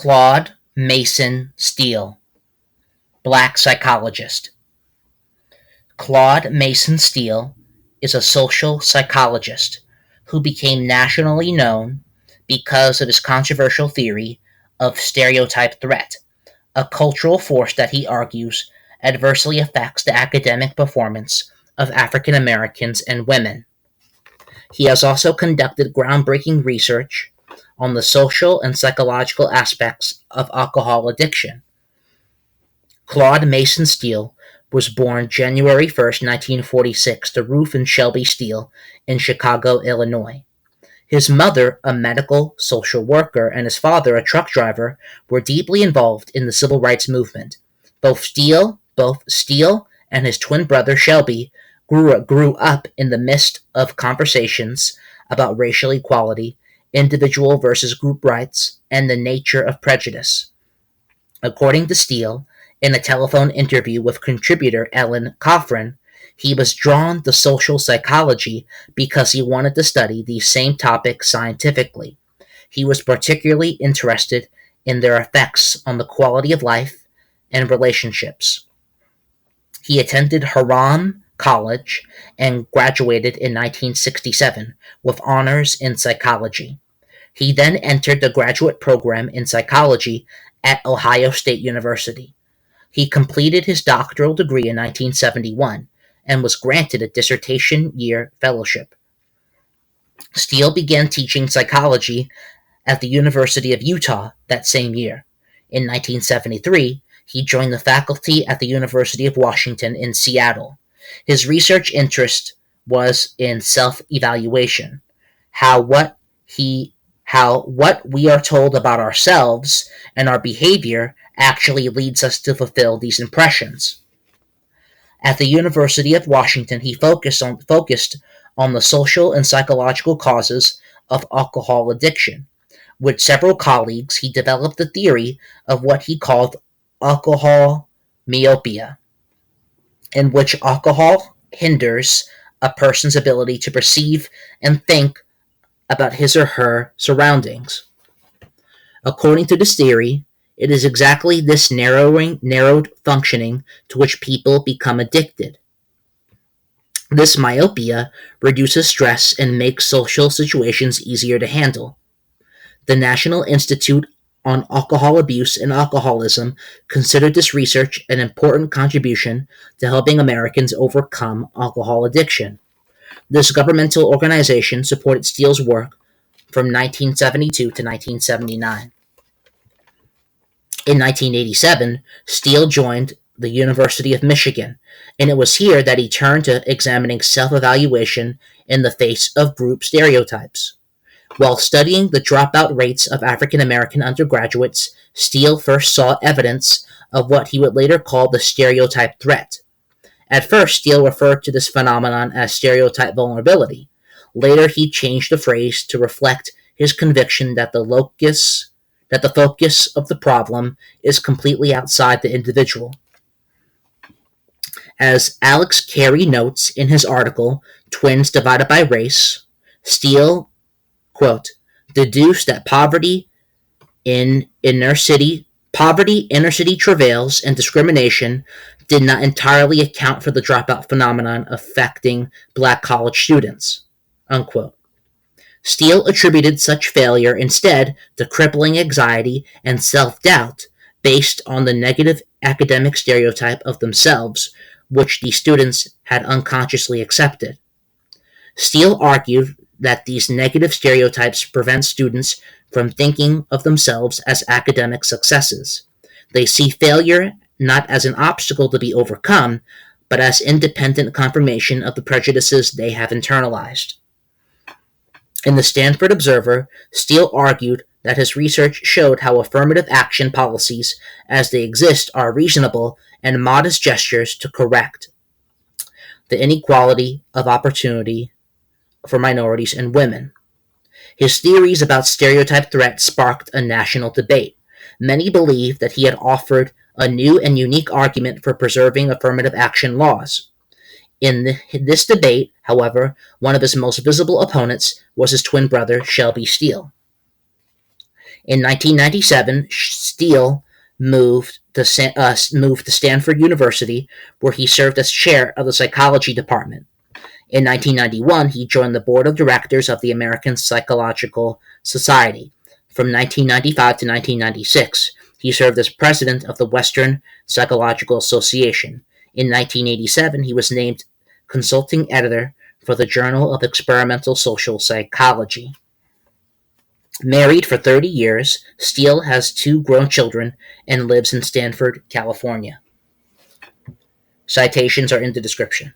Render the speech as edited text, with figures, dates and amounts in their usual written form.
Claude Mason Steele, Black psychologist. Claude Mason Steele is a social psychologist who became nationally known because of his controversial theory of stereotype threat, a cultural force that he argues adversely affects the academic performance of African Americans and women. He has also conducted groundbreaking research on the social and psychological aspects of alcohol addiction. Claude Mason Steele was born January 1st, 1946, to Ruth and Shelby Steele in Chicago, Illinois. His mother, a medical social worker, and his father, a truck driver, were deeply involved in the civil rights movement. Both Steele and his twin brother Shelby grew up in the midst of conversations about racial equality, individual versus group rights, and the nature of prejudice. According to Steele, in a telephone interview with contributor Ellen Coffran, he was drawn to social psychology because he wanted to study these same topics scientifically. He was particularly interested in their effects on the quality of life and relationships. He attended Hiram College and graduated in 1967 with honors in psychology. He then entered the graduate program in psychology at Ohio State University. He completed his doctoral degree in 1971 and was granted a dissertation year fellowship. Steele began teaching psychology at the University of Utah that same year. In 1973, he joined the faculty at the University of Washington in Seattle. His research interest was in self-evaluation, how what we are told about ourselves and our behavior actually leads us to fulfill these impressions. At the University of Washington, he focused on the social and psychological causes of alcohol addiction. With several colleagues, he developed the theory of what he called alcohol myopia, in which alcohol hinders a person's ability to perceive and think about his or her surroundings. According to this theory, it is exactly this narrowed functioning to which people become addicted. This myopia reduces stress and makes social situations easier to handle. The National Institute on Alcohol Abuse and Alcoholism considered this research an important contribution to helping Americans overcome alcohol addiction. This governmental organization supported Steele's work from 1972 to 1979. In 1987, Steele joined the University of Michigan, and it was here that he turned to examining self-evaluation in the face of group stereotypes. While studying the dropout rates of African American undergraduates, Steele first saw evidence of what he would later call the stereotype threat. At first, Steele referred to this phenomenon as stereotype vulnerability. Later, he changed the phrase to reflect his conviction that the focus of the problem is completely outside the individual. As Alex Carey notes in his article, Twins Divided by Race, Steele, quote, deduced that poverty, inner city travails, and discrimination did not entirely account for the dropout phenomenon affecting black college students, unquote. Steele attributed such failure instead to crippling anxiety and self-doubt based on the negative academic stereotype of themselves, which these students had unconsciously accepted. Steele argued that these negative stereotypes prevent students from thinking of themselves as academic successes. They see failure not as an obstacle to be overcome, but as independent confirmation of the prejudices they have internalized. In the Stanford Observer, Steele argued that his research showed how affirmative action policies as they exist are reasonable and modest gestures to correct the inequality of opportunity for minorities and women. His theories about stereotype threat sparked a national debate. Many believed that he had offered a new and unique argument for preserving affirmative action laws. In this debate, however, one of his most visible opponents was his twin brother, Shelby Steele. In 1997, Steele moved to Stanford University, where he served as chair of the psychology department. In 1991, he joined the board of directors of the American Psychological Society. From 1995 to 1996, he served as president of the Western Psychological Association. In 1987, he was named consulting editor for the Journal of Experimental Social Psychology. Married for 30 years, Steele has two grown children and lives in Stanford, California. Citations are in the description.